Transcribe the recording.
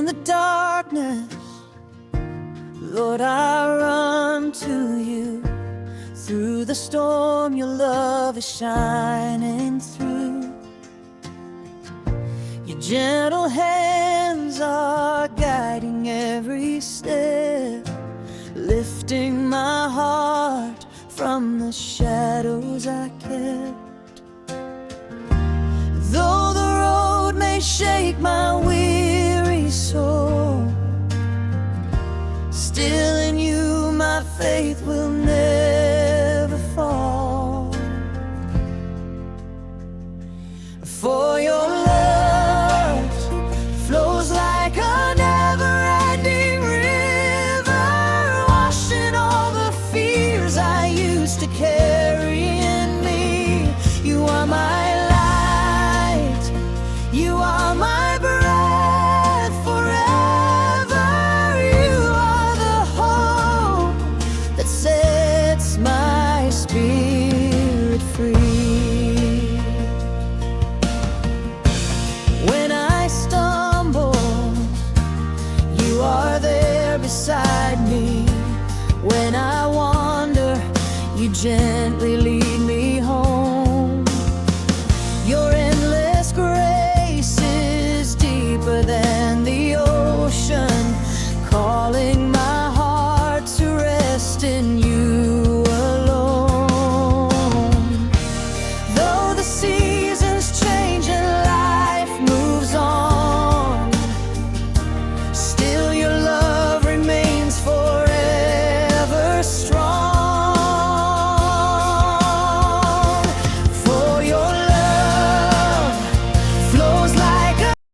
the darkness, Lord, I run to you. Through the storm, your love is shining through. Your gentle hands are guiding every step, lifting my heart from the shadows I kept. Though the road may shake my